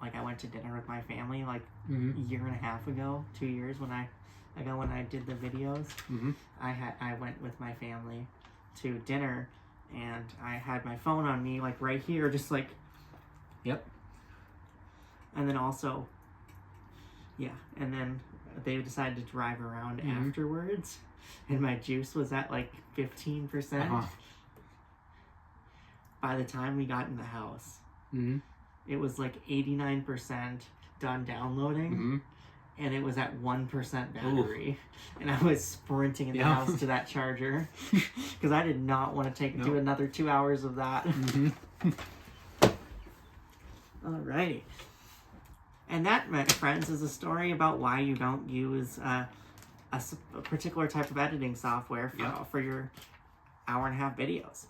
like I went to dinner with my family like a year and a half ago, 2 years when I did the videos. I went with my family to dinner, and I had my phone on me like right here, just like. Yep. And then also, and then they decided to drive around afterwards, and my juice was at like 15%. By the time we got in the house, it was like 89% done downloading, and it was at 1% battery. And I was sprinting in the house to that charger because I did not want to do another 2 hours of that. Alrighty. And that, my friends, is a story about why you don't use a particular type of editing software for your hour-and-a-half videos.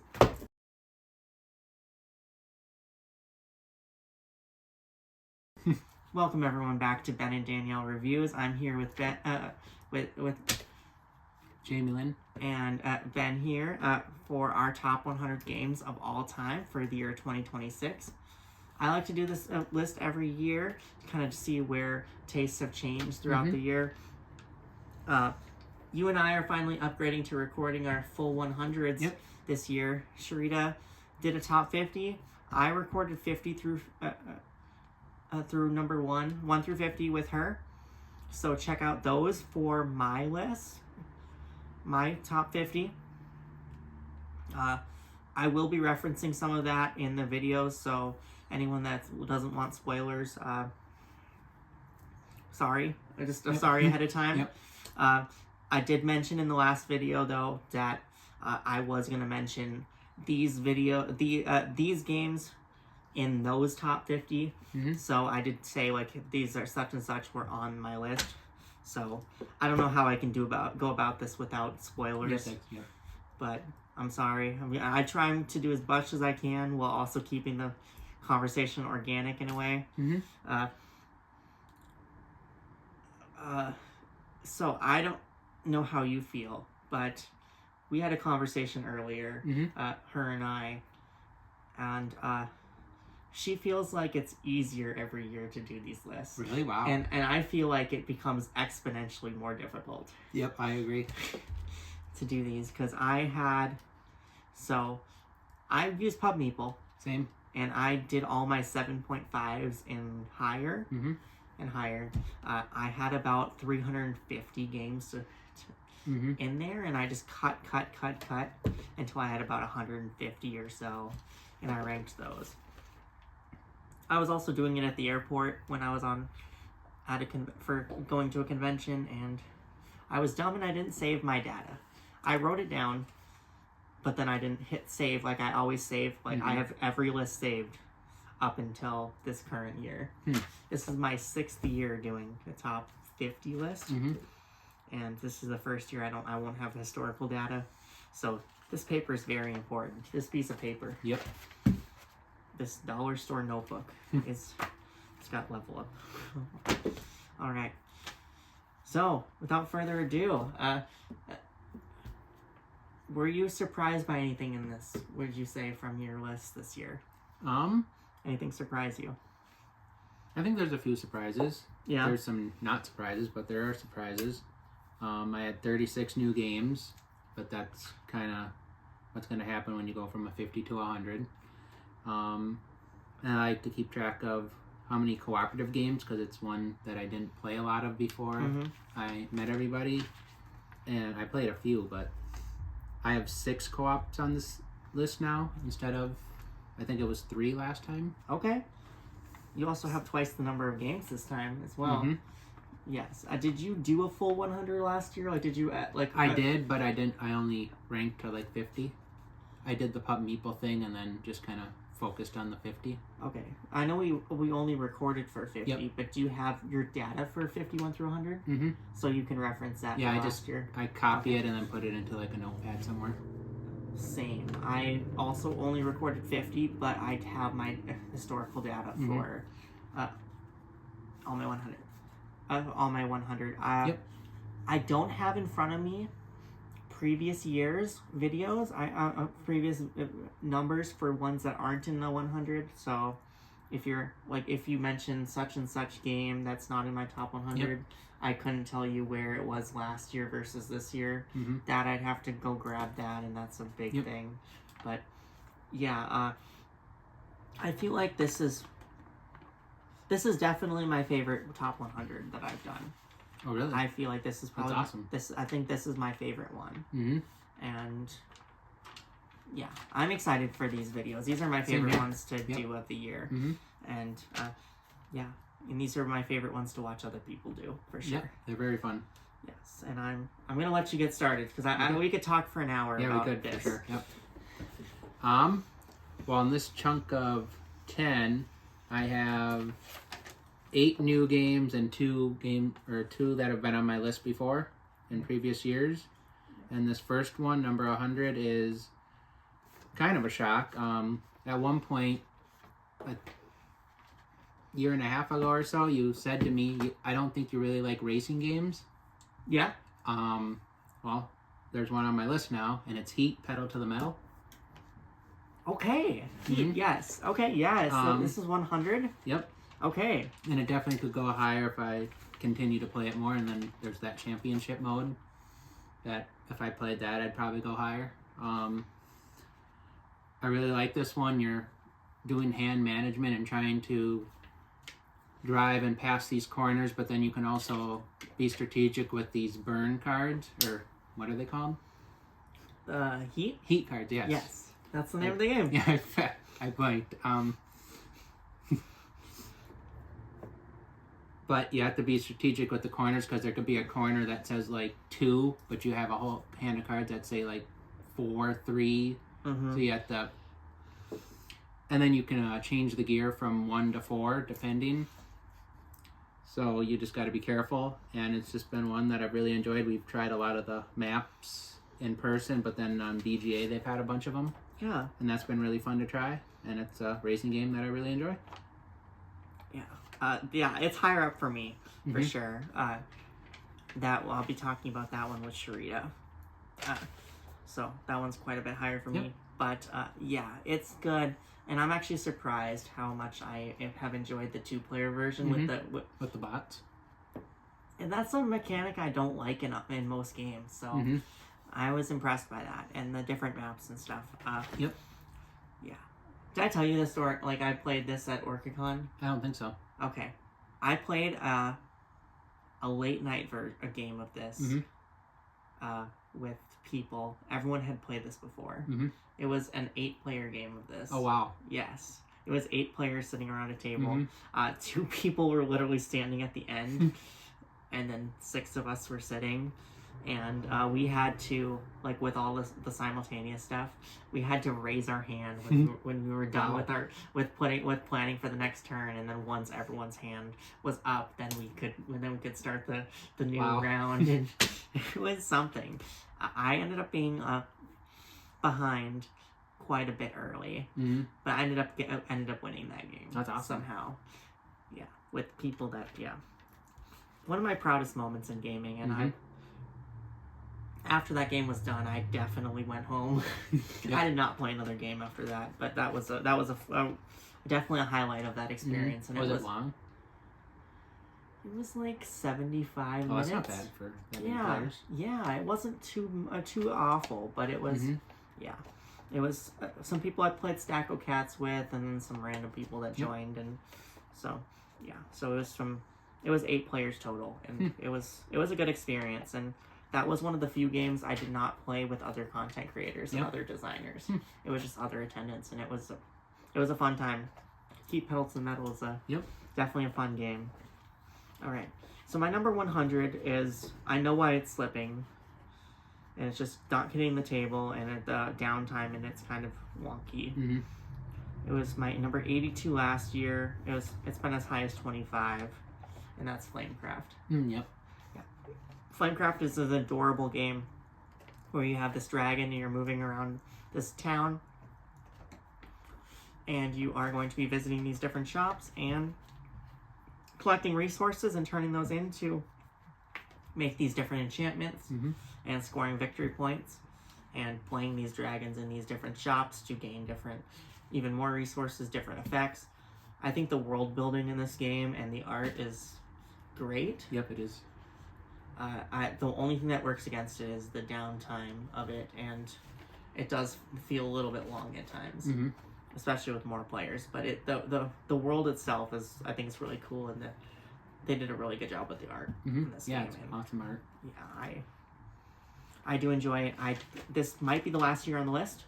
Welcome everyone back to Ben and Danielle Reviews. I'm here with Ben, with JamieLynn and Ben here for our top 100 games of all time for the year 2026. I like to do this list every year to kind of see where tastes have changed throughout the year. You and I are finally upgrading to recording our full 100s this year. Sharita did a top 50. I recorded 50 through number 1 through 50 with her. So check out those for my list, my top 50. I will be referencing some of that in the videos, so anyone that doesn't want spoilers, sorry. Sorry ahead of time. I did mention in the last video, though, that I was going to mention these games in those top 50. So I did say, like, these are such and such were on my list. So I don't know how I can go about this without spoilers. But I'm sorry. I try to do as much as I can while also keeping the conversation organic in a way. So I don't know how you feel, but we had a conversation earlier, her and I, and she feels like it's easier every year to do these lists. Really? Wow. And I feel like it becomes exponentially more difficult. Yep, I agree. To do these, because I used Pub Meeple. Same. And I did all my 7.5s and higher. And higher. I had about 350 games in there, and I just cut until I had about 150 or so, and I ranked those. I was also doing it at the airport when I was for going to a convention, and I was dumb and I didn't save my data. I wrote it down, but then I didn't hit save like I always save. Like I have every list saved up until this current year. This is my 6th year doing the top 50 list, and this is the first year I won't have historical data. So this paper is very important. This piece of paper. Yep. This dollar store notebook it's got level up. All right. So without further ado, were you surprised by anything in this? What did you say from your list this year? Anything surprise you? I think there's a few surprises. Yeah. There's some not surprises, but there are surprises. I had 36 new games, but that's kind of what's going to happen when you go from a 50 to 100. And I like to keep track of how many cooperative games, because it's one that I didn't play a lot of before I met everybody. And I played a few, but I have 6 co-ops on this list now instead of, I think it was 3 last time. Okay. You also have twice the number of games this time as well. Yes. Did you do a full 100 last year? Like, did you I did, but I didn't. I only ranked to like 50. I did the Pub Meeple thing and then just kind of focused on the 50. Okay. I know we only recorded for 50, but do you have your data for 51 through 100? So you can reference that. Yeah, last year. I copy it and then put it into like a notepad somewhere. Same. I also only recorded 50, but I have my historical data for all my 100. All my 100. I don't have in front of me previous years' videos. Previous numbers for ones that aren't in the 100. So if you mentioned such and such game that's not in my top 100, Yep. I couldn't tell you where it was last year versus this year. Mm-hmm. That I'd have to go grab that, and that's a big Yep. thing. But yeah, I feel like this is definitely my favorite top 100 that I've done. Oh, really? I feel like this is probably That's awesome. I think this is my favorite one. Mm-hmm. And yeah, I'm excited for these videos. These are my Same favorite here. ones to Yep. do of the year. Mm-hmm. And yeah, and these are my favorite ones to watch other people do, for sure. Yeah, they're very fun. Yes, and I'm gonna let you get started because Okay. we could talk for an hour about we could this. for sure. Yep. Well, in this chunk of 10, I have 8 new games and 2 that have been on my list before in previous years. And this first one, number 100, is kind of a shock. At one point, a year and a half ago or so, you said to me, I don't think you really like racing games. Yeah. Well, there's one on my list now, and it's Heat, Pedal to the Metal. Okay. Mhm. Yes. Okay. Yes. So this is 100. Yep. Okay. And it definitely could go higher if I continue to play it more. And then there's that championship mode that if I played that, I'd probably go higher. I really like this one. You're doing hand management and trying to drive and pass these corners, but then you can also be strategic with these burn cards, or what are they called? Heat. Heat cards, yes. Yes. That's the name of the game. Yeah, I blanked. But you have to be strategic with the corners because there could be a corner that says like 2, but you have a whole hand of cards that say like 4, 3. Mm-hmm. So you have to, and then you can change the gear from 1 to 4 depending. So you just got to be careful, and it's just been one that I've really enjoyed. We've tried a lot of the maps in person, but then on BGA they've had a bunch of them. Yeah. And that's been really fun to try, and it's a racing game that I really enjoy. Yeah. Yeah, it's higher up for me, for Mhm. sure. I'll be talking about that one with Sharita. So that one's quite a bit higher for Yep. me. But yeah, it's good. And I'm actually surprised how much I have enjoyed the 2-player version With the bots. and that's a mechanic I don't like in most games. So Mhm. I was impressed by that and the different maps and stuff. Yep. Yeah. Did I tell you this story? Like I played this at OrcaCon? I don't think so. Okay. I played a late night a game of this with people. Everyone had played this before. Mhm. It was an 8-player game of this. Oh, wow. Yes. It was 8 players sitting around a table. Mhm. 2 people were literally standing at the end, and then 6 of us were sitting. And we had to, like, with all the simultaneous stuff, we had to raise our hand when we were done Wow. with planning for the next turn. And then once everyone's hand was up, then we could start the new Wow. round. And it was something. I ended up being behind quite a bit early, Mhm. but I ended up winning that game. That's awesome. Somehow. Yeah, with people that one of my proudest moments in gaming, and Mhm. after that game was done, I definitely went home. Yep. I did not play another game after that, but that was definitely a highlight of that experience. Mhm. And Was it long? It was like 75 Oh, minutes. that's not bad for that many Yeah, players. yeah, it wasn't too awful, but it was. Mhm. Yeah, it was some people I played Stack of Cats with, and then some random people that Yep. joined, and so it was 8 players total, and it was a good experience, and that was one of the few games I did not play with other content creators and Yep. other designers. It was just other attendants, and it was a fun time. Keep Pedal to the Metal is Yep. definitely a fun game. All right, so my number 100 is, I know why it's slipping, and it's just not hitting the table, and at the downtime, and it's kind of wonky. Mhm. It was my number 82 last year. It's been as high as 25, and that's Flamecraft. Yep. Flamecraft is an adorable game where you have this dragon and you're moving around this town, and you are going to be visiting these different shops and collecting resources and turning those in to make these different enchantments Mhm. and scoring victory points and playing these dragons in these different shops to gain even more resources, different effects. I think the world building in this game and the art is great. Yep, it is. The only thing that works against it is the downtime of it, and it does feel a little bit long at times, especially with more players. But the world itself is, I think, it's really cool, and they did a really good job with the art in this game. It's awesome art. Yeah, I do enjoy it. This might be the last year on the list,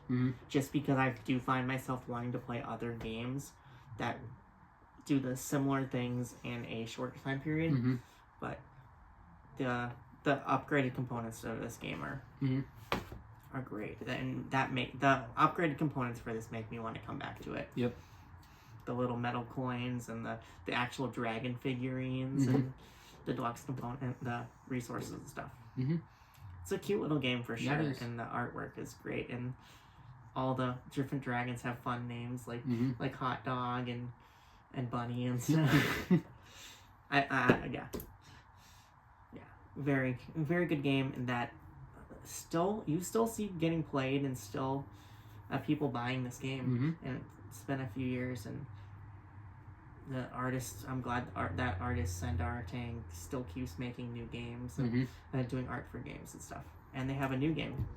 just because I do find myself wanting to play other games that do the similar things in a shorter time period. But the upgraded components of this game are great, and the upgraded components for this make me want to come back to it. Yep. The little metal coins and the actual dragon figurines and the deluxe component, the resources and stuff. It's a cute little game for sure, and the artwork is great, and all the different dragons have fun names like Hot Dog and Bunny and stuff. Yeah, very very good game, and that you still see getting played, and still people buying this game, and it's been a few years, and the artists, I'm glad that artist Sendar Tang still keeps making new games and doing art for games and stuff. And they have a new game.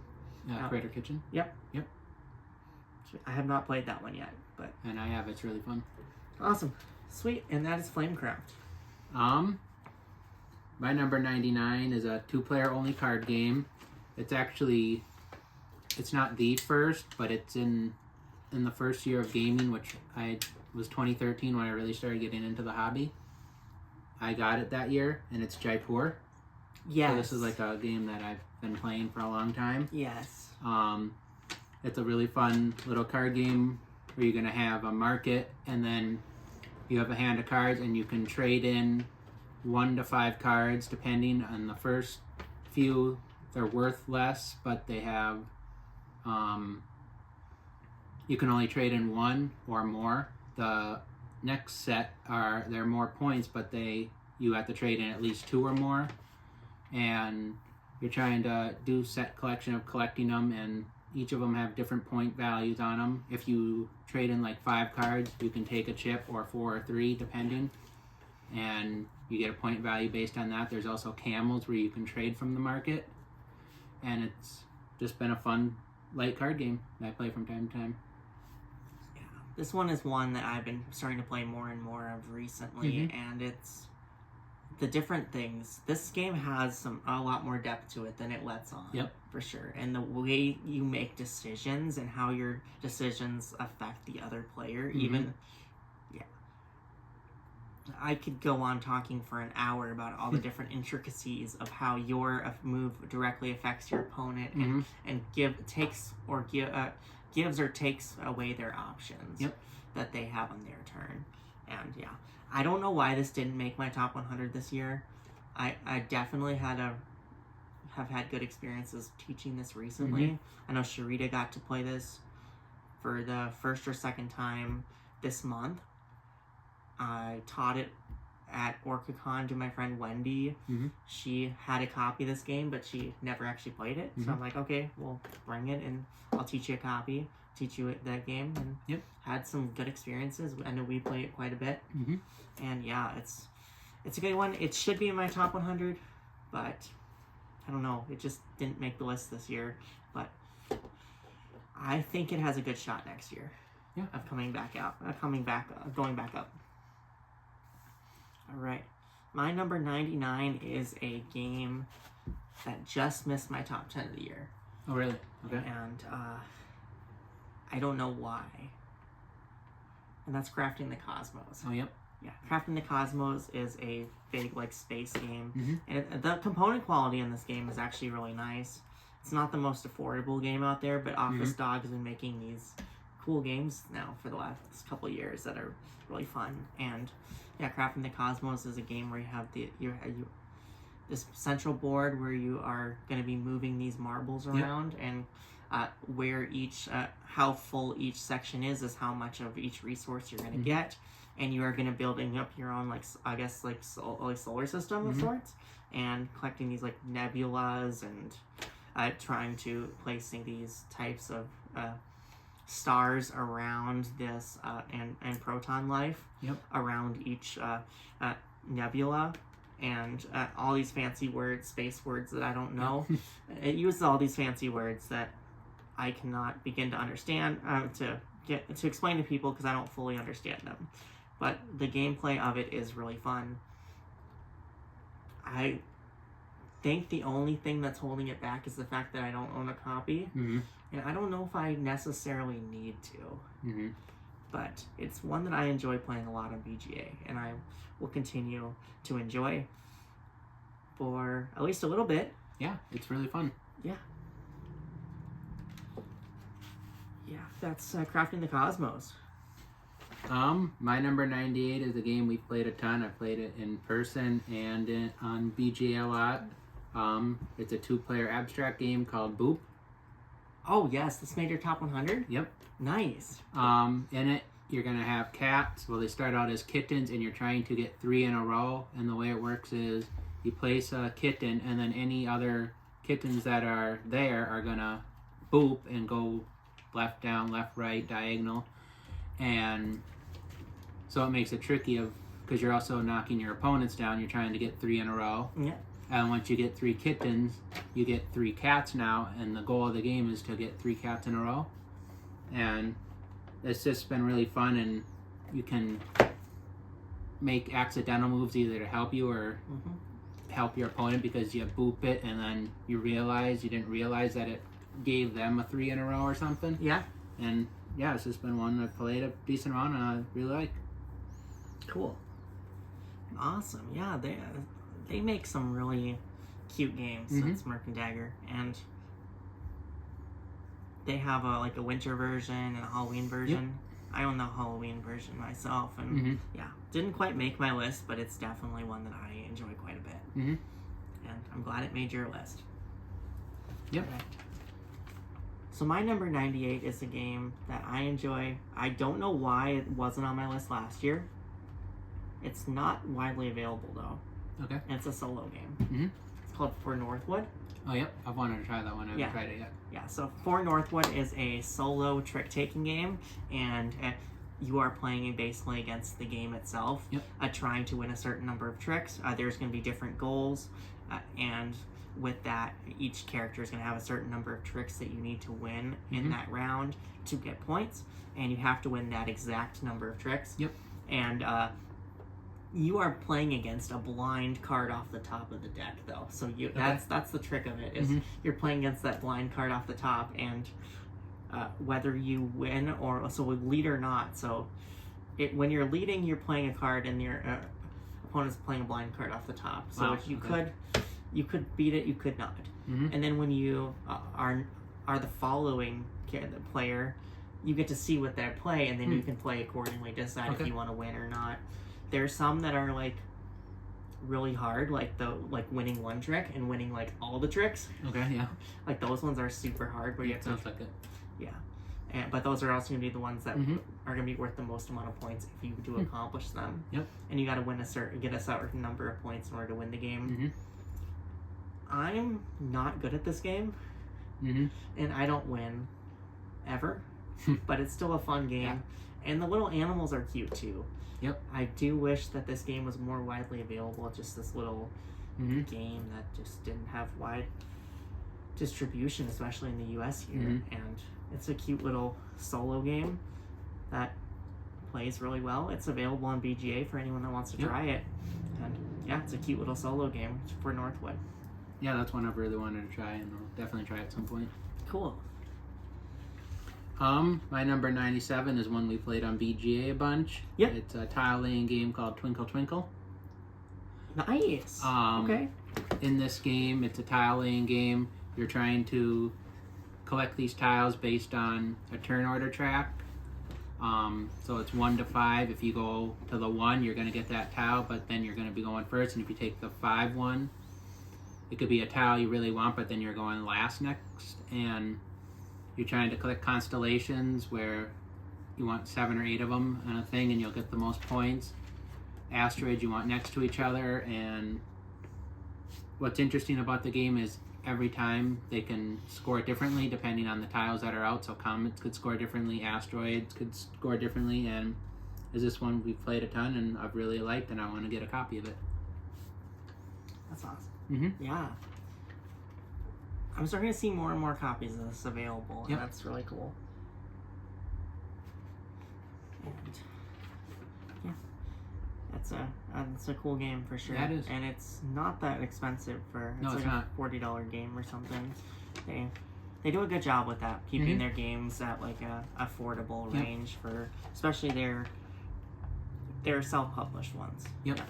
Creator Kitchen? Yep. I have not played that one yet, but... And I have. It's really fun. Awesome. Sweet. And that is Flamecraft. My number 99 is a 2-player only card game. It's actually... It's not the first, but it's in the first year of gaming, which was 2013 when I really started getting into the hobby. I got it that year, and it's Jaipur. Yes. So this is like a game that I've been playing for a long time. Yes. It's a really fun little card game where you're going to have a market, and then you have a hand of cards, and you can trade in 1 to 5 cards, depending on the first few. They're worth less, but they have... you can only trade in 1 or more. The next set they're more points, but you have to trade in at least 2 or more, and you're trying to do set collection of collecting them, and each of them have different point values on them. If you trade in like 5 cards, you can take a chip, or 4 or 3 depending, and you get a point value based on that. There's also camels where you can trade from the market, and it's just been a fun light card game that I play from time to time. This one is one that I've been starting to play more and more of recently, and it's the different things. This game has a lot more depth to it than it lets on. Yep. For sure. And the way you make decisions and how your decisions affect the other player, I could go on talking for an hour about all the different intricacies of how your move directly affects your opponent, and gives or takes away their options that they have on their turn. And I don't know why this didn't make my top 100 this year. I definitely have had good experiences teaching this recently. I know Sharita got to play this for the first or second time this month. I taught it at OrcaCon to my friend Wendy. She had a copy of this game, but she never actually played it. So I'm like, okay, well, bring it, and I'll teach you a copy, teach you that game, and had some good experiences. I know we play it quite a bit, and it's a good one. It should be in my top 100, but I don't know. It just didn't make the list this year, but I think it has a good shot next year of going back up. All right. My number 99 is a game that just missed my top 10 of the year. Oh, really? Okay. And I don't know why. And that's Crafting the Cosmos. Oh, yep. Yeah, Crafting the Cosmos is a big, space game. And the component quality in this game is actually really nice. It's not the most affordable game out there, but Office Dog has been making these cool games now for the last couple of years that are really fun. And Crafting the Cosmos is a game where you have this central board where you are going to be moving these marbles around, and where how full each section is how much of each resource you're going to get, and you are going to building up your own solar system of sorts, and collecting these nebulas, and trying to placing these types of stars around this and proton life around each nebula, and all these fancy words, space words that I don't know. It uses all these fancy words that I cannot begin to understand to explain to people because I don't fully understand them. But the gameplay of it is really fun. I think the only thing that's holding it back is the fact that I don't own a copy, and I don't know if I necessarily need to. But it's one that I enjoy playing a lot on BGA, and I will continue to enjoy for at least a little bit. Yeah, it's really fun. Yeah, that's Crafting the Cosmos. My number 98 is a game we've played a ton. I've played it in person and on BGA a lot. It's a 2-player abstract game called Boop. Oh yes, this made your top 100? Yep. Nice. In it, you're going to have cats. Well, they start out as kittens, and you're trying to get 3 in a row. And the way it works is you place a kitten, and then any other kittens that are there are going to boop and go left, down, left, right, diagonal. And so it makes it tricky because you're also knocking your opponents down. You're trying to get 3 in a row. Yeah. And once you get 3 kittens, you get 3 cats now, and the goal of the game is to get 3 cats in a row. And it's just been really fun, and you can make accidental moves either to help you or help your opponent because you boop it, and then you didn't realize that it gave them a 3 in a row or something. Yeah. And yeah, it's just been one I've played a decent amount and I really like. Cool. Awesome. Yeah, they make some really cute games. That's Merc and Dagger, and they have a winter version and a Halloween version. I own the Halloween version myself, and didn't quite make my list, but it's definitely one that I enjoy quite a bit. And I'm glad it made your list. Yep. Correct. So my number 98 is a game that I enjoy. I don't know why it wasn't on my list last year. It's not widely available though. Okay. And it's a solo game. It's called For Northwood. Oh, yep. I've wanted to try that one. I haven't tried it yet. Yeah, so For Northwood is a solo trick-taking game, and you are playing basically against the game itself, trying to win a certain number of tricks. There's going to be different goals, and with that, each character is going to have a certain number of tricks that you need to win in that round to get points, and you have to win that exact number of tricks. And you are playing against a blind card off the top of the deck, though. So that's the trick of it, is you're playing against that blind card off the top, and whether you win lead or not. So when you're leading, you're playing a card, and your opponent's playing a blind card off the top. So if you could beat it, you could not. And then when you are the following player, you get to see what they play, and then you can play accordingly, decide if you want to win or not. There's some that are really hard, like winning one trick and winning all the tricks. Okay, yeah. Those ones are super hard, but it sounds like it. Yeah, but those are also gonna be the ones that are gonna be worth the most amount of points if you do accomplish them. And you got to get a certain number of points in order to win the game. I'm not good at this game, and I don't win ever, but it's still a fun game, and the little animals are cute too. I do wish that this game was more widely available. Just this little game that just didn't have wide distribution, especially in the US here. And it's a cute little solo game that plays really well. It's available on BGA for anyone that wants to try it. And yeah, it's a cute little solo game for Northwood. Yeah, that's one I've really wanted to try, and I'll definitely try at some point. Cool. My number 97 is one we played on BGA a bunch. It's a tile laying game called Twinkle Twinkle. Nice. Okay. In this game, it's a tile laying game. You're trying to collect these tiles based on a turn order track. So it's 1 to 5. If you go to the 1, you're going to get that tile, but then you're going to be going first. And if you take the 5 one, it could be a tile you really want, but then you're going last next. And you're trying to collect constellations where you want 7 or 8 of them on a thing, and you'll get the most points. Asteroids you want next to each other, and what's interesting about the game is every time they can score differently depending on the tiles that are out. So comets could score differently, asteroids could score differently, and is this one we've played a ton and I've really liked, and I want to get a copy of it. That's awesome. Yeah. I'm starting to see more and more copies of this available, and that's really cool. And yeah, that's a cool game for sure. Yeah, it is. And it's not that expensive for No, it's like not. a $40 game or something. They do a good job with that, keeping their games at like a affordable range for especially their self-published ones. Yep. Yeah.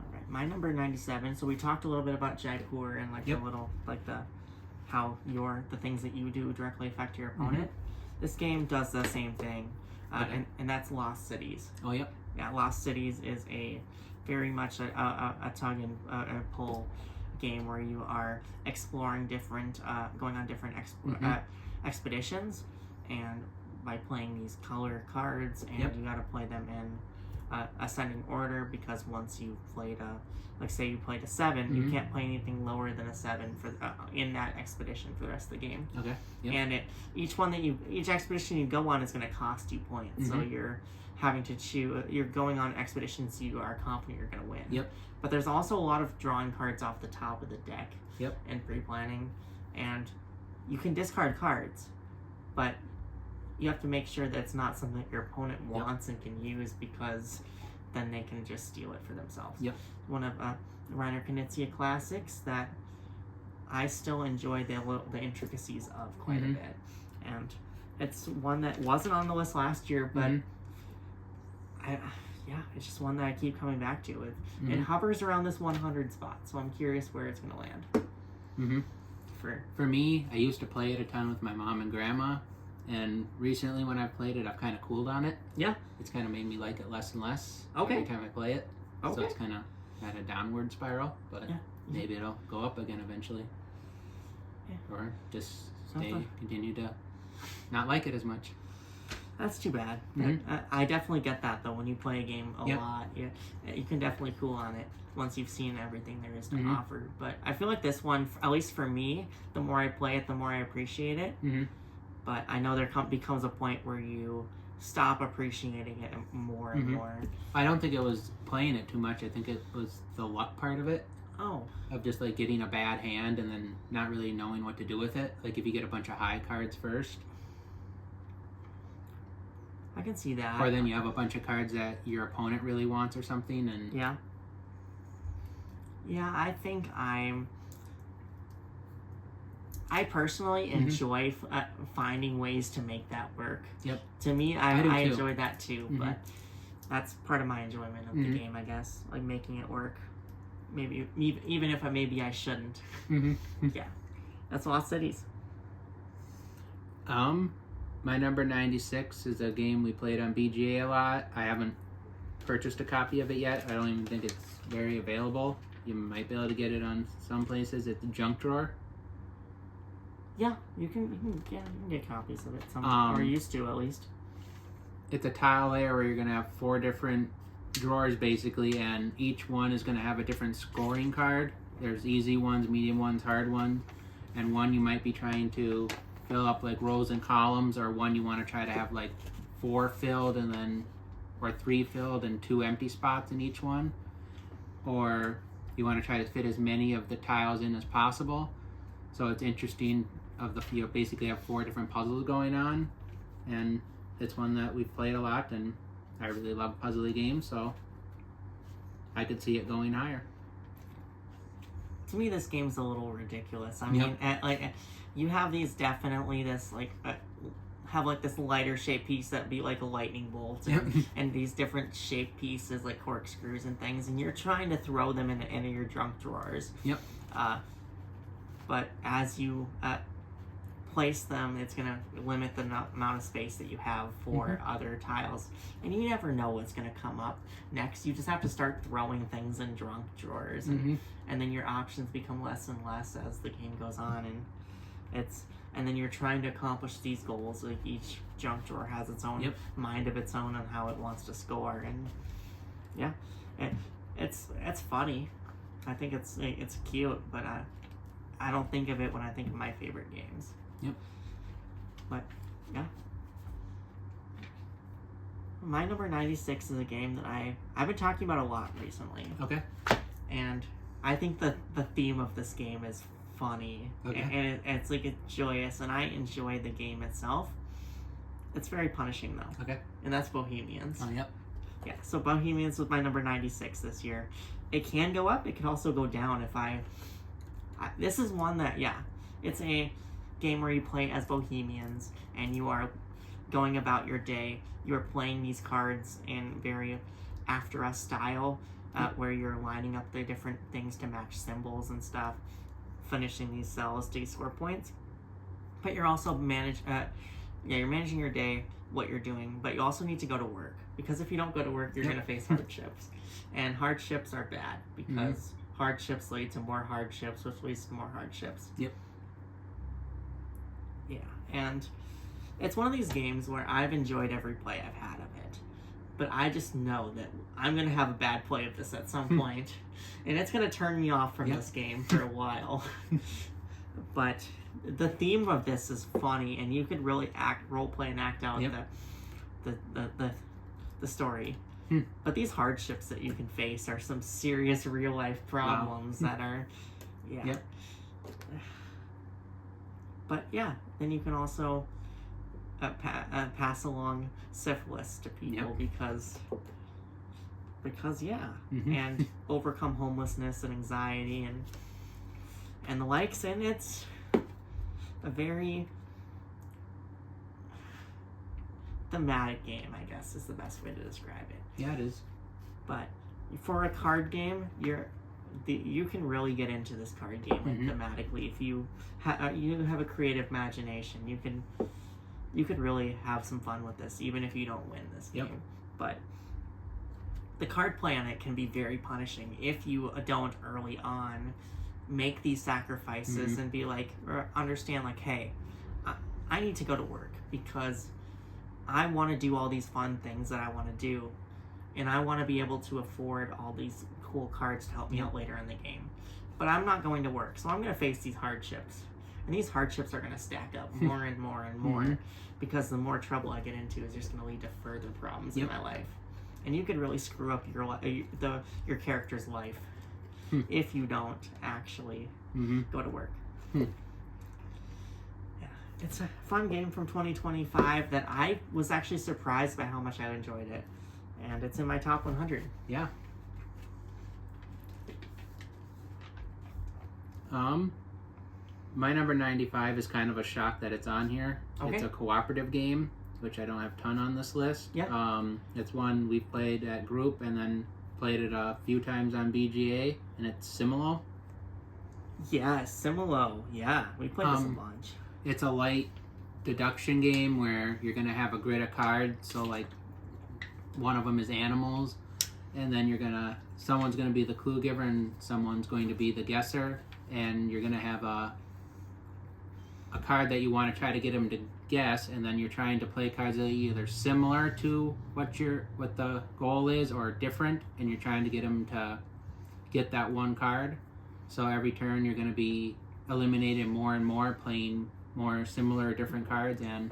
All right, my number 97. So we talked a little bit about Jaipur and like the little like how the things that you do directly affect your opponent. This game does the same thing, and that's Lost Cities. Oh, yep. Yeah, Lost Cities is a very much a tug and pull game where you are exploring different, going on different expeditions, and by playing these color cards, and you got to play them in ascending order, because once you've played like say you played a 7, you can't play anything lower than a 7 for in that expedition for the rest of the game. Okay. Yep. And each expedition you go on is going to cost you points, so you're having to choose. You're going on expeditions you are confident you're going to win. Yep. But there's also a lot of drawing cards off the top of the deck. Yep. And pre-planning, and you can discard cards, but you have to make sure that it's not something that your opponent wants and can use, because then they can just steal it for themselves. Yep. One of Reiner Knizia classics that I still enjoy the intricacies of quite a bit, and it's one that wasn't on the list last year, but it's just one that I keep coming back to. It hovers around this 100 spot, so I'm curious where it's going to land. For me, I used to play it a ton with my mom and grandma, and recently when I've played it, I've kind of cooled on it. Yeah. It's kind of made me like it less and less every time I play it. Okay. So it's kind of at a downward spiral, but maybe it'll go up again eventually. Yeah. Or just continue to not like it as much. That's too bad. I definitely get that, though. When you play a game a lot, you can definitely cool on it once you've seen everything there is to offer. But I feel like this one, at least for me, the more I play it, the more I appreciate it. But I know there becomes a point where you stop appreciating it more and more. I don't think it was playing it too much. I think it was the luck part of it. Oh. Of just like getting a bad hand and then not really knowing what to do with it. Like if you get a bunch of high cards first. I can see that. Or then you have a bunch of cards that your opponent really wants or something, and yeah, I think I personally enjoy finding ways to make that work. Yep. To me, I enjoy that too, but that's part of my enjoyment of the game, I guess. Like making it work. Maybe even if I shouldn't. Yeah, that's Lost Cities. My number 96 is a game we played on BGA a lot. I haven't purchased a copy of it yet. I don't even think it's very available. You might be able to get it on some places. It's Junk Drawer. Yeah, you can get copies of it. Or used to, at least. It's a tile layer where you're going to have 4 different drawers, basically, and each one is going to have a different scoring card. There's easy ones, medium ones, hard ones, and one you might be trying to fill up like rows and columns, or one you want to try to have like 4 filled and then, or 3 filled and 2 empty spots in each one, or you want to try to fit as many of the tiles in as possible. So it's interesting. You basically have 4 different puzzles going on, and it's one that we've played a lot, and I really love puzzly games, so I could see it going higher. To me, this game's a little ridiculous. I mean, you have these have like this lighter shaped piece that'd be like a lightning bolt, and these different shaped pieces like corkscrews and things, and you're trying to throw them into your junk drawers. But as you place them, it's going to limit the amount of space that you have for other tiles, and you never know what's going to come up next. You just have to start throwing things in junk drawers, and then your options become less and less as the game goes on, and then you're trying to accomplish these goals. Like each junk drawer has its own mind of its own on how it wants to score, and it's funny. I think it's cute, but I don't think of it when I think of my favorite games. Yep. But yeah. My number 96 is a game that I've been talking about a lot recently. Okay. And I think the theme of this game is funny. Okay. And it's like it's joyous, and I enjoy the game itself. It's very punishing though. Okay. And that's Bohemians. Oh, yep. Yeah, so Bohemians was my number 96 this year. It can go up, it can also go down if this is one that, yeah, it's a game where you play as Bohemians, and you are going about your day. You are playing these cards in very After Us style, where you're lining up the different things to match symbols and stuff, finishing these cells to score points. But you're also you're managing your day, what you're doing, but you also need to go to work, because if you don't go to work, you're going to face hardships, and hardships are bad because hardships lead to more hardships, which leads to more hardships. Yep. Yeah, and it's one of these games where I've enjoyed every play I've had of it, but I just know that I'm going to have a bad play of this at some point, and it's going to turn me off from this game for a while. But the theme of this is funny, and you could really role play and act out the story. But these hardships that you can face are some serious real life problems that are, yeah. Yep. But yeah, then you can also pass along syphilis to people because yeah, and overcome homelessness and anxiety and the likes, and it's a very thematic game, I guess, is the best way to describe it. Yeah, it is. But for a card game, you can really get into this card game thematically if you have a creative imagination. You could really have some fun with this, even if you don't win this game. But the card play on it can be very punishing if you don't early on make these sacrifices and be like, or understand like, hey, I need to go to work because I want to do all these fun things that I want to do, and I want to be able to afford all these cool cards to help me out later in the game. But I'm not going to work, so I'm going to face these hardships. And these hardships are going to stack up more and more and more, because the more trouble I get into is just going to lead to further problems in my life. And you could really screw up your character's life if you don't actually go to work. Yeah, it's a fun game from 2025 that I was actually surprised by how much I enjoyed it. And it's in my top 100. Yeah. My number 95 is kind of a shock that it's on here. Okay. It's a cooperative game, which I don't have a ton on this list. Yeah. It's one we played at group and then played it a few times on BGA, and it's Similo. Yeah, Similo. Yeah, we played this a bunch. It's a light deduction game where you're going to have a grid of cards, so like one of them is animals, and then someone's going to be the clue giver and someone's going to be the guesser, and you're going to have a card that you want to try to get them to guess, and then you're trying to play cards that are either similar to what the goal is or different, and you're trying to get them to get that one card. So every turn you're going to be eliminating more and more, playing more similar or different cards, and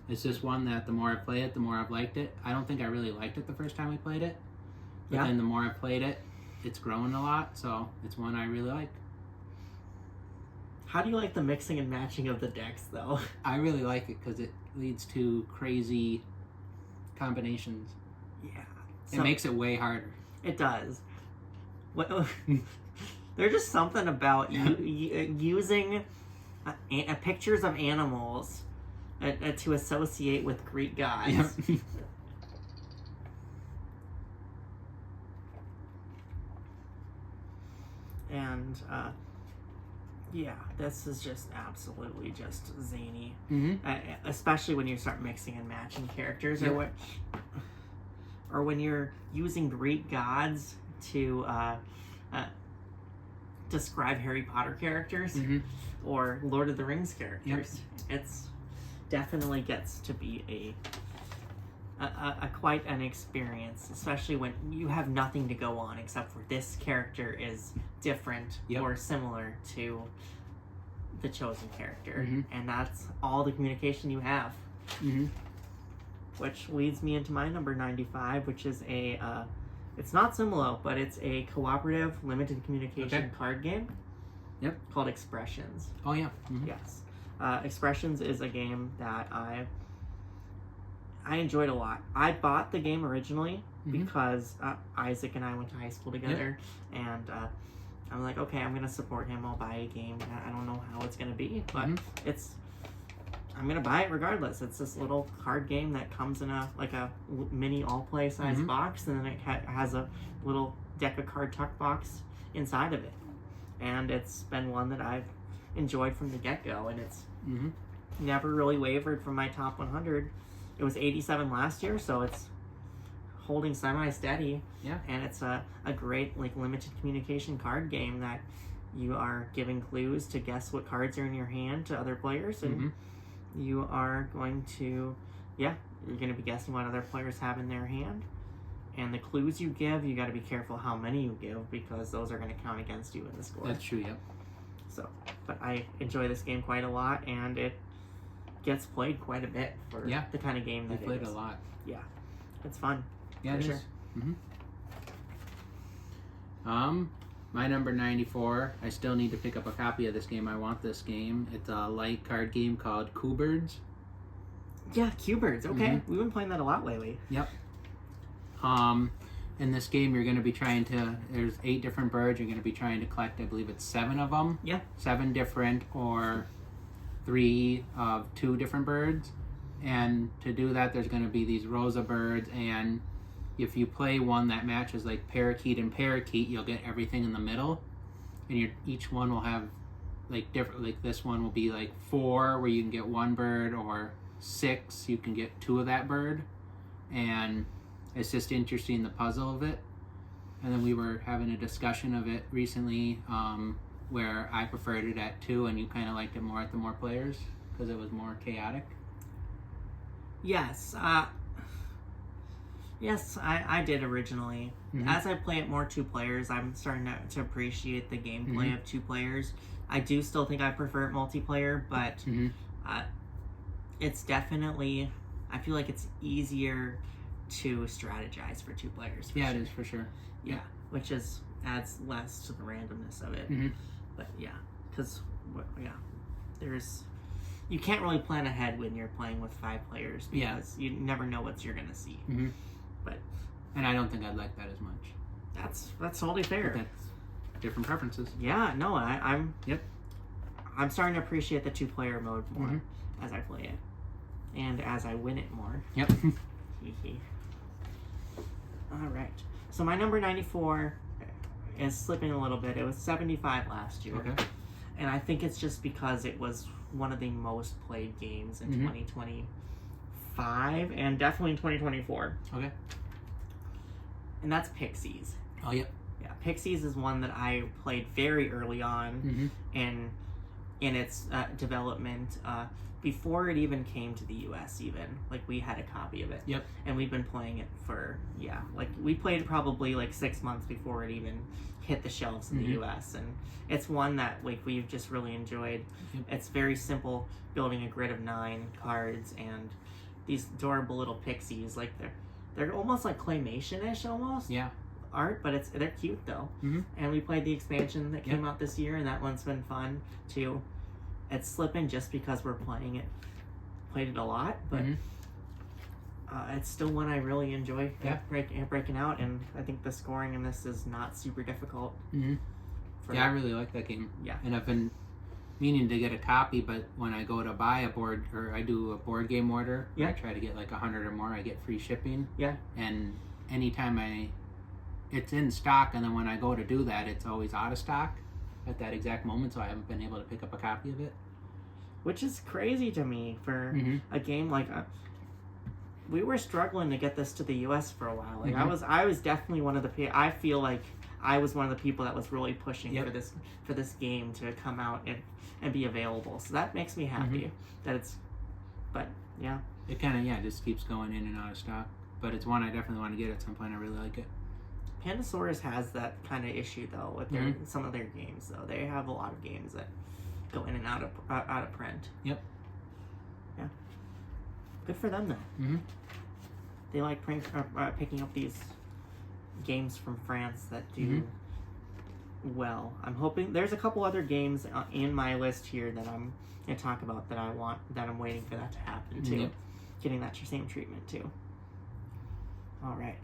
it's just one that the more I play it, the more I've liked it. I don't think I really liked it the first time we played it, but then the more I played it, it's grown a lot, so it's one I really like. How do you like the mixing and matching of the decks, though? I really like it because it leads to crazy combinations. Yeah. It makes it way harder. It does. There's just something about using pictures of animals to associate with Greek gods. Yep. And yeah, this is just absolutely just zany. Especially when you start mixing and matching characters, or when you're using Greek gods to describe Harry Potter characters or Lord of the Rings characters. It's definitely gets to be quite an experience, especially when you have nothing to go on except for this character is different or similar to the chosen character, and that's all the communication you have. Which leads me into my number 95, which is a it's not Simulo, but it's a cooperative limited communication card game. Called Expressions. Oh yeah. Yes. Expressions is a game that I enjoyed a lot. I bought the game originally because Isaac and I went to high school together, and I'm like, okay, I'm gonna support him. I'll buy a game. I don't know how it's gonna be, but I'm gonna buy it regardless. It's this little card game that comes in a mini all play size box, and then it has a little deck of card tuck box inside of it. And it's been one that I've enjoyed from the get go, and it's never really wavered from my top 100. It was 87 last year, so it's holding semi-steady. And it's a great limited communication card game that you are giving clues to guess what cards are in your hand to other players, and you are going to you're going to be guessing what other players have in their hand. And the clues you give, you got to be careful how many you give, because those are going to count against you in the score. That's true. So, but I enjoy this game quite a lot, and it gets played quite a bit for the kind of game that it is. Played a lot. Yeah, it's fun. Yeah, it is. My number 94. I still need to pick up a copy of this game. I want this game. It's a light card game called Q-Birds. Yeah, Q-Birds. Okay, we've been playing that a lot lately. In this game, you're going to be trying to, there's 8 different birds. You're going to be trying to collect, I believe it's 7 of them. 7 different, or 3 of 2 different birds. And to do that, there's going to be these rows of birds, and if you play one that matches like parakeet and parakeet, you'll get everything in the middle. And each one will have different, like this one will be 4 where you can get 1 bird, or 6 you can get 2 of that bird. And it's just interesting, the puzzle of it. And then we were having a discussion of it recently, where I preferred it at 2 and you kind of liked it more at the more players because it was more chaotic. Yes, I did originally. As I play it more 2 players, I'm starting to appreciate the gameplay of 2 players. I do still think I prefer it multiplayer, but it's definitely, I feel like it's easier to strategize for 2 players. It is for sure. Which adds less to the randomness of it. But because you can't really plan ahead when you're playing with 5 players, because you never know what you're gonna see. And I don't think I'd like that as much. That's totally fair. But that's different preferences. No, I'm starting to appreciate the 2-player mode more as I play it, and as I win it more. All right. So my number 94 is slipping a little bit. It was 75 last year. And I think it's just because it was one of the most played games in 2025 and definitely in 2024. And that's Pixies. Pixies is one that I played very early on in its development. Before it even came to the US, we had a copy of it. And we've been playing it for, we played it probably 6 months before it even hit the shelves in the US. And it's one that we've just really enjoyed. It's very simple, building a grid of 9 cards and these adorable little pixies. They're almost like claymation-ish almost. Art, but they're cute though. And we played the expansion that came out this year, and that one's been fun too. It's slipping just because we're played it a lot, but it's still one I really enjoy breaking out, and I think the scoring in this is not super difficult. I really like that game. And I've been meaning to get a copy, but when I go to buy a board, or I do a board game order, I try to get 100 or more, I get free shipping. And anytime it's in stock, and then when I go to do that, it's always out of stock at that exact moment, so I haven't been able to pick up a copy of it. Which is crazy to me for a game we were struggling to get this to the US for a while. I was definitely one of the I feel like I was one of the people that was really pushing for this game to come out and be available. So that makes me happy that it's, but Yeah. It kind of just keeps going in and out of stock. But it's one I definitely want to get at some point. I really like it. Pandasaurus has that kind of issue though with their some of their games though. They have a lot of games that go in and out of print. Yep. Yeah. Good for them though. Mm-hmm. They like picking up these games from France that do well. I'm hoping there's a couple other games in my list here that I'm gonna talk about that I'm waiting for that to happen too. Yep. Getting that same treatment too. All right.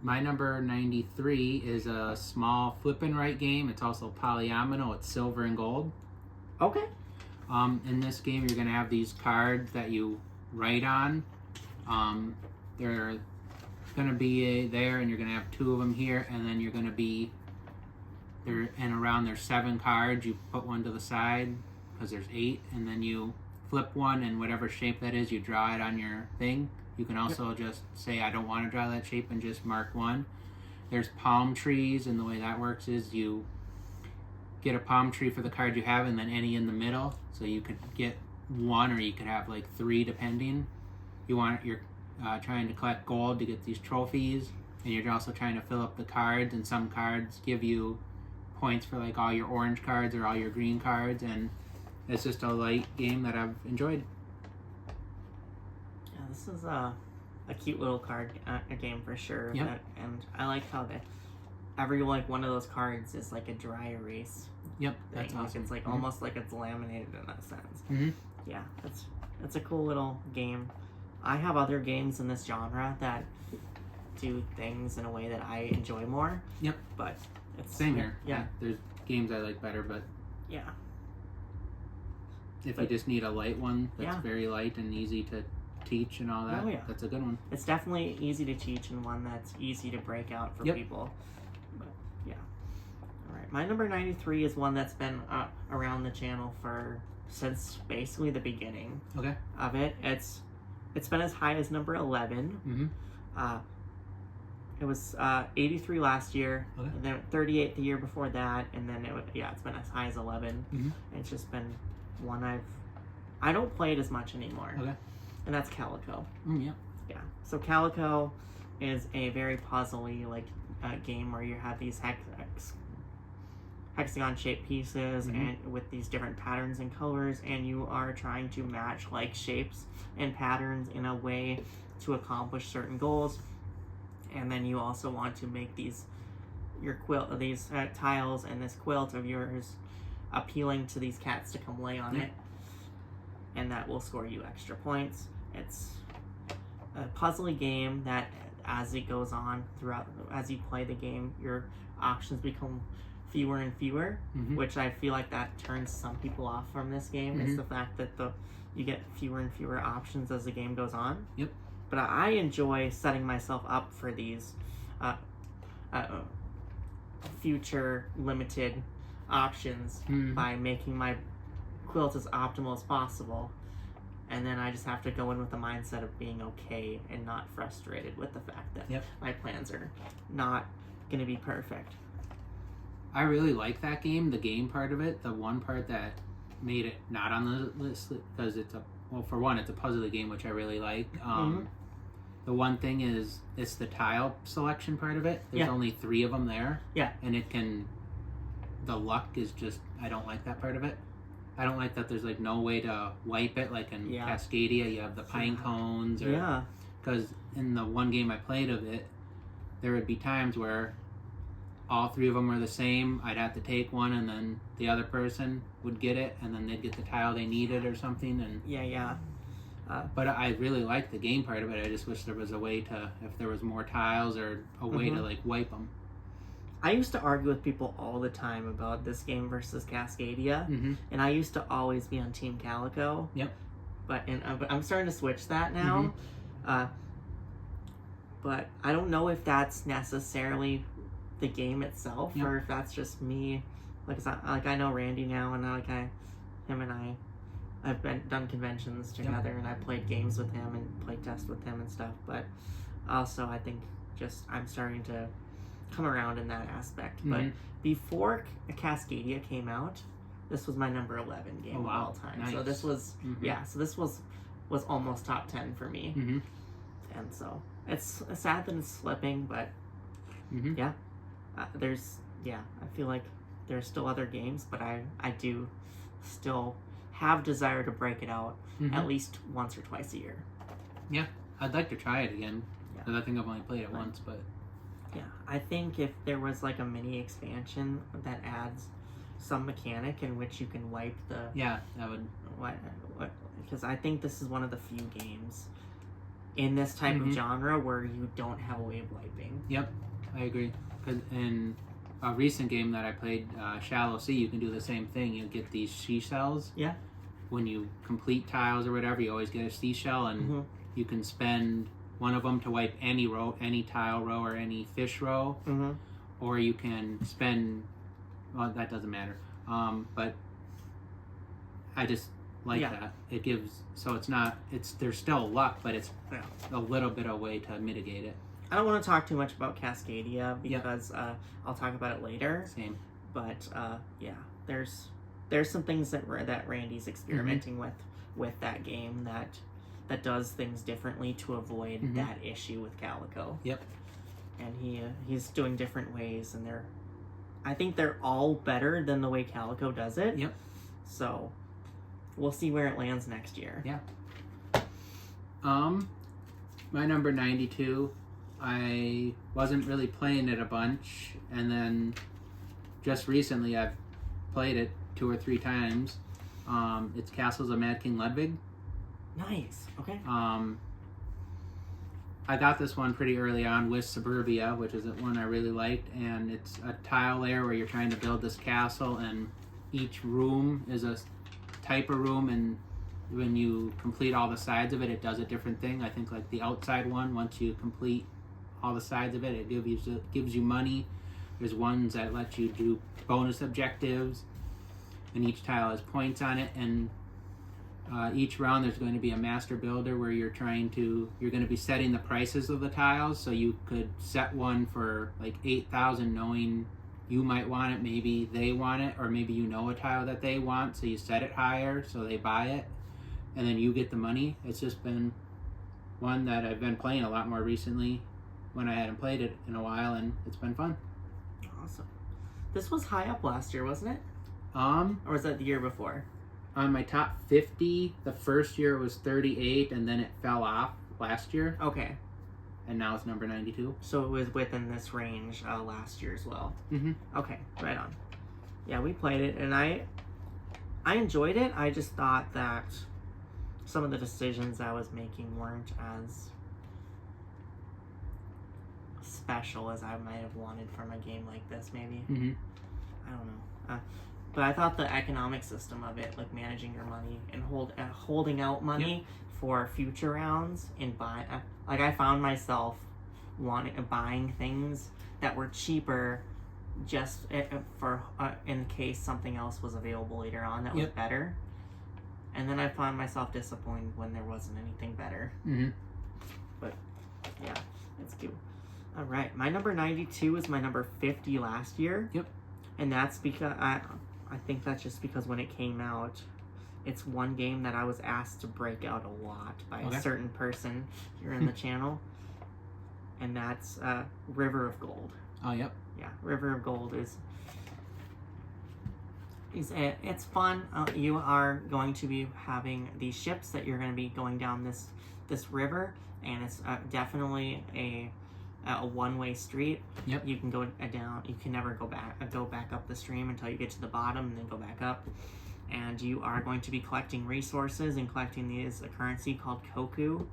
My number 93 is a small flip and write game. It's also polyomino. It's silver and gold. Okay. In this game, you're going to have these cards that you write on. They're going to be there, and you're going to have 2 of them here, and then you're going to be there, and around there's 7 cards. You put one to the side because there's 8, and then you flip one, and whatever shape that is, you draw it on your thing. You can also just say, I don't want to draw that shape, and just mark one. There's palm trees, and the way that works is you get a palm tree for the card you have, and then any in the middle. So you could get 1, or you could have like 3, depending. You're trying to collect gold to get these trophies, and you're also trying to fill up the cards, and some cards give you points for like all your orange cards or all your green cards, and it's just a light game that I've enjoyed. This is a cute little card game for sure. Yep. And I like how every like one of those cards is like a dry erase. Yep, that's thing. awesome. It's like almost like it's laminated in that sense. Mm-hmm. Yeah, it's a cool little game. I have other games in this genre that do things in a way that I enjoy more. Yep. But it's Same here. Yeah. There's games I like better, but yeah. If you just need a light one that's Yeah. very light and easy to teach and all that, Oh, yeah. that's a good one. It's definitely easy to teach and one that's easy to break out for Yep. people. But yeah. All right. My number 93 is one that's been around the channel since basically the beginning Okay. of it. It's been as high as number 11. Mm-hmm. It was 83 last year, Okay. and then 38 the year before that, and then it's been as high as 11. Mm-hmm. It's just been one I don't play it as much anymore. Okay. And that's Calico. Yeah. Yeah. So Calico is a very puzzly game where you have these hexagon-shaped pieces and with these different patterns and colors, and you are trying to match like shapes and patterns in a way to accomplish certain goals. And then you also want to make these tiles and this quilt of yours appealing to these cats to come lay on it, and that will score you extra points. It's a puzzly game that, as it goes on as you play the game, your options become fewer and fewer, which I feel like that turns some people off from this game. Is the fact that you get fewer and fewer options as the game goes on. Yep. But I enjoy setting myself up for these future limited options by making my quilt as optimal as possible, and then I just have to go in with the mindset of being okay and not frustrated with the fact that my plans are not going to be perfect. I really like that game, the game part of it. The one part that made it not on the list, because for one, it's a puzzly game, which I really like. The one thing is, it's the tile selection part of it. There's only 3 of them there. Yeah. And the luck is just, I don't like that part of it. I don't like that there's like no way to wipe it, like in Cascadia you have the pine cones, or because in the one game I played of it, there would be times where all 3 of them were the same. I'd have to take one, and then the other person would get it, and then they'd get the tile they needed or something. And but I really like the game part of it. I just wish there was a way to, if there was more tiles or a way to like wipe them. I used to argue with people all the time about this game versus Cascadia, and I used to always be on Team Calico. Yep. But I'm starting to switch that now. But I don't know if that's necessarily the game itself, or if that's just me. I know Randy now, and him and I've done conventions together, and I played games with him and played tests with him and stuff. But also, I think just I'm starting to come around in that aspect. But before Cascadia came out, this was my number 11 game of all time. Nice. So this was so this was was almost top 10 for me. And so it's sad that it's slipping, but yeah, I feel like there's still other games, but I do still have desire to break it out at least once or twice a year. Yeah, I'd like to try it again, because I think I've only played it once, but... Yeah, I think if there was like a mini expansion that adds some mechanic in which you can wipe the... Yeah, that would... Because I think this is one of the few games in this type of genre where you don't have a way of wiping. Yep, I agree. Because in a recent game that I played, Shallow Sea, you can do the same thing. You get these seashells. Yeah. When you complete tiles or whatever, you always get a seashell, and you can spend one of them to wipe any row, any tile row, or any fish row. Or you can spend... Well, that doesn't matter. But I just like that. It gives... So it's not... There's still luck, but it's a little bit of a way to mitigate it. I don't want to talk too much about Cascadia because I'll talk about it later. Same. But there's some things that Randy's experimenting with that game that does things differently to avoid that issue with Calico. Yep. And he's doing different ways, and I think they're all better than the way Calico does it. Yep. So we'll see where it lands next year. Yeah. My number 92, I wasn't really playing it a bunch, and then just recently I've played it 2 or 3 times. It's Castles of Mad King Ludwig. Nice. Okay. I got this one pretty early on with Suburbia, which is one I really liked, and it's a tile layer where you're trying to build this castle, and each room is a type of room, and when you complete all the sides of it, it does a different thing. I think like the outside one, once you complete all the sides of it, it gives you money. There's ones that let you do bonus objectives, and each tile has points on it, and each round there's going to be a master builder where you're going to be setting the prices of the tiles. So you could set one for like 8,000 knowing you might want it, maybe they want it, or maybe you know a tile that they want, so you set it higher so they buy it, and then you get the money. It's just been one that I've been playing a lot more recently when I hadn't played it in a while, and it's been fun. Awesome. This was high up last year, wasn't it? Or was that the year before? On my top 50, the first year it was 38, and then it fell off last year. Okay. And now it's number 92. So it was within this range last year as well. Okay, right on. Yeah, we played it, and I enjoyed it. I just thought that some of the decisions I was making weren't as special as I might have wanted from a game like this, maybe. I don't know. But I thought the economic system of it, like managing your money and holding out money for future rounds and like I found myself buying things that were cheaper just for in case something else was available later on that was better. And then I found myself disappointed when there wasn't anything better. But yeah, it's cute. All right, my number 92 is my number 50 last year. And that's because I think that's just because when it came out, it's one game that I was asked to break out a lot by a certain person here in the channel. And that's River of Gold. Oh, yep. Yeah, River of Gold it's fun. You are going to be having these ships that you're going to be going down this river, and it's definitely a one-way street. You can go down. You can never go back up the stream until you get to the bottom, and then go back up. And you are going to be collecting resources and collecting a currency called Koku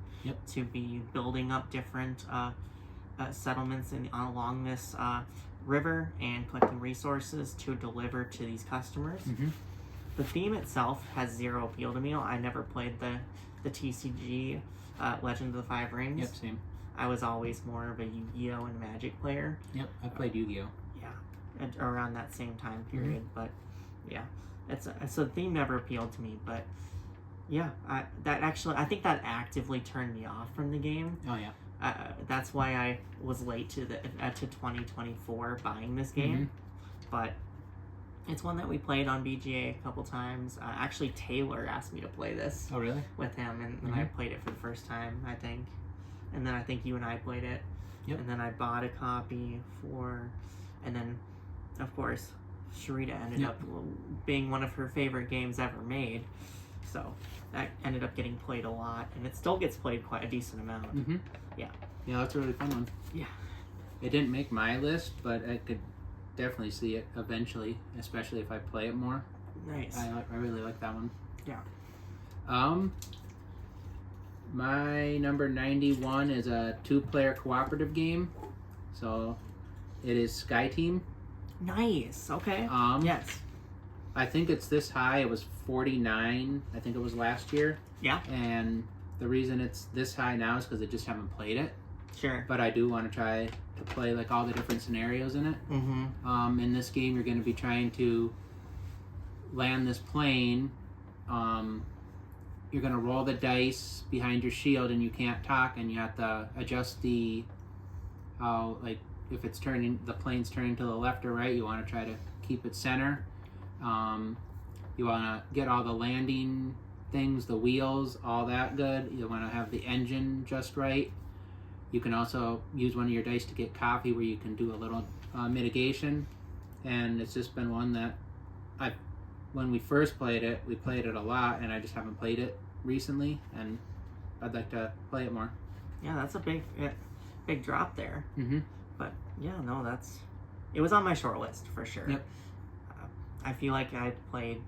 to be building up different settlements along this river and collecting resources to deliver to these customers. The theme itself has zero appeal to me. I never played the TCG Legend of the Five Rings. Same. I was always more of a Yu-Gi-Oh! And Magic player. I played Yu-Gi-Oh! Yeah, around that same time period. But yeah, so the theme never appealed to me. But yeah, I think that actively turned me off from the game. Oh yeah. That's why I was late to 2024 buying this game. But It's one that we played on BGA a couple times. Actually, Taylor asked me to play this. Oh, really? With him, and then I played it for the first time, I think. And then I think you and I played it. Yep. And then I bought a copy and then, of course, Sharita ended up being one of her favorite games ever made. So that ended up getting played a lot, and it still gets played quite a decent amount. Mm-hmm. Yeah. Yeah, that's a really fun one. Yeah. It didn't make my list, but I could definitely see it eventually, especially if I play it more. Nice. I really like that one. Yeah. My number 91 is a 2-player cooperative game. So it is Sky Team. Nice. Okay. Yes. I think it's this high. It was 49. I think it was last year. Yeah. And the reason it's this high now is because I just haven't played it. Sure. But I do want to try to play like all the different scenarios in it. Mm-hmm. In this game, you're going to be trying to land this plane. You're going to roll the dice behind your shield, and you can't talk, and you have to adjust like if it's turning, the plane's turning to the left or right, you want to try to keep it center. You want to get all the landing things, the wheels, all that good. You want to have the engine just right. You can also use one of your dice to get coffee, where you can do a little mitigation. And it's just been one that when we first played it, we played it a lot, and I just haven't played it recently, and I'd like to play it more. Yeah, that's a big drop there. Mm-hmm. But yeah, no, it was on my short list for sure. Yep. I feel like I played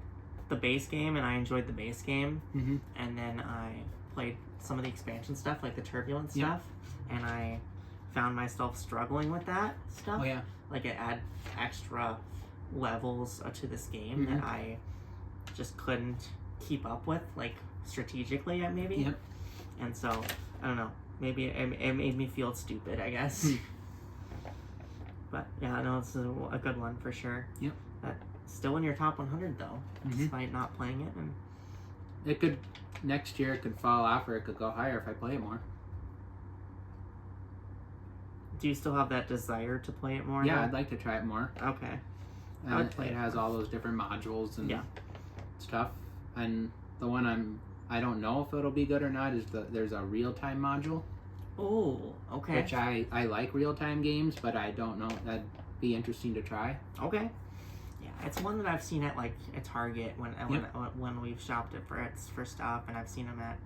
the base game, and I enjoyed the base game, and then I played some of the expansion stuff, like the turbulence stuff, and I found myself struggling with that stuff. Oh yeah. Like it add extra levels to this game that I just couldn't keep up with, like strategically, maybe. Yep. And so I don't know. Maybe it made me feel stupid, I guess. But yeah, no, it's a good one for sure. Yep. But still in your top 100 though, despite not playing it. And it could next year it could fall off, or it could go higher if I play it more. do you still have that desire to play it more? Yeah, though? I'd like to try it more. Okay. And it has all those different modules and stuff. And the one I don't know if it'll be good or not is there's a real-time module. Oh, okay. Which I like real-time games, but I don't know. That'd be interesting to try. Okay. Yeah, it's one that I've seen at like a Target when we've shopped it for stuff, and I've seen them at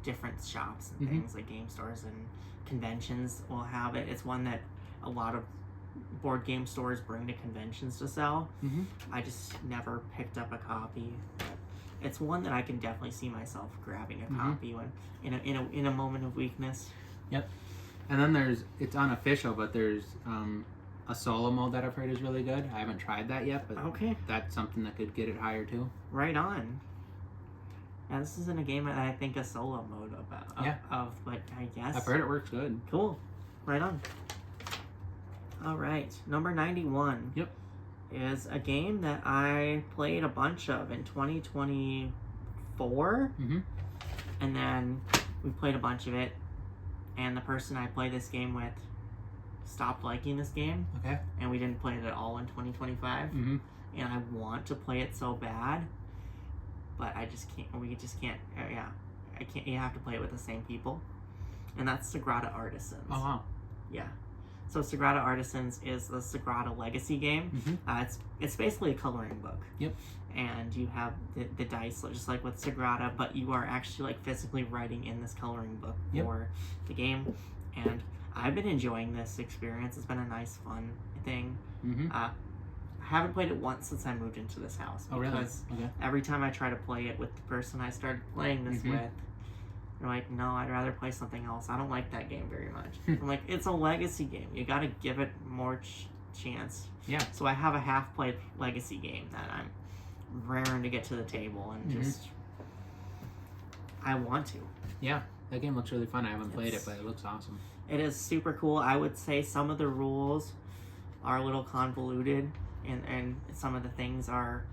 different shops and things like game stores and conventions will have it. It's one that a lot of board game stores bring to conventions to sell. I just never picked up a copy. It's one that I can definitely see myself grabbing a copy when in a moment of weakness. Yep. And then it's unofficial, but there's a solo mode that I've heard is really good. I haven't tried that yet, but that's something that could get it higher too. Right on. Yeah, this isn't a game that I think a solo mode of, but I guess I've heard it works good. Cool. Right on. All right, number 91. Yep. Is a game that I played a bunch of in 2024. And then we played a bunch of it, and the person I played this game with stopped liking this game. Okay. And we didn't play it at all in 2025. And I want to play it so bad, but I just can't. We just can't. I can't. You have to play it with the same people, and that's Sagrada Artisans. Oh wow. Yeah. So Sagrada Artisans is the Sagrada Legacy game. It's basically a coloring book. Yep. And you have the dice, just like with Sagrada, but you are actually like physically writing in this coloring book for the game. And I've been enjoying this experience. It's been a nice, fun thing. I haven't played it once since I moved into this house. Because every time I try to play it with the person I started playing this with, they're like, no, I'd rather play something else. I don't like that game very much. I'm like, it's a legacy game. You got to give it more chance. Yeah. So I have a half-played legacy game that I'm raring to get to the table and just... I want to. Yeah, that game looks really fun. I haven't played it, but it looks awesome. It is super cool. I would say some of the rules are a little convoluted, and some of the things are...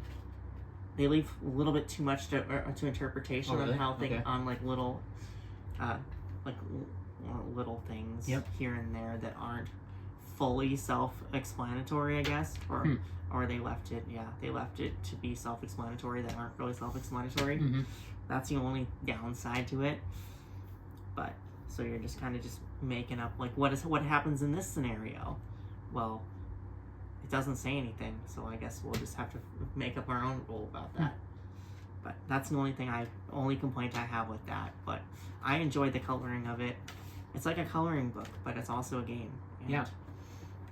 They leave a little bit too much to interpretation on how things on like little little things here and there that aren't fully self-explanatory, I guess, or they left it. Yeah, they left it to be self-explanatory that aren't really self-explanatory. That's the only downside to it. But so you're just kind of just making up like what happens in this scenario. Well, it doesn't say anything, so I guess we'll just have to make up our own rule about that. But that's the only complaint I have with that. But I enjoyed the coloring of it. It's like a coloring book, but it's also a game. And,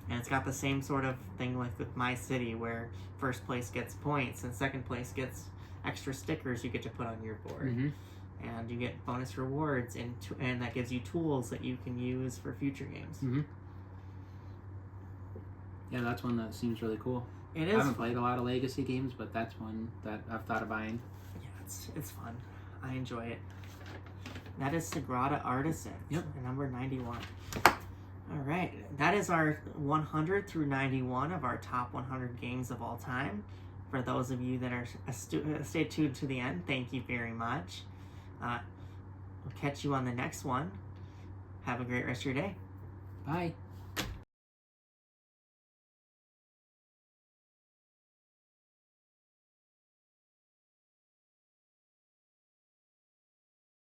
and it's got the same sort of thing like with My City, where first place gets points and second place gets extra stickers you get to put on your board. And you get bonus rewards, and that gives you tools that you can use for future games. Yeah, that's one that seems really cool. It is. I haven't played a lot of Legacy games, but that's one that I've thought of buying. Yeah, it's fun. I enjoy it. That is Sagrada Artisan. Number 91. All right. That is our 100 through 91 of our top 100 games of all time. For those of you that are stay tuned to the end, thank you very much. We'll catch you on the next one. Have a great rest of your day. Bye.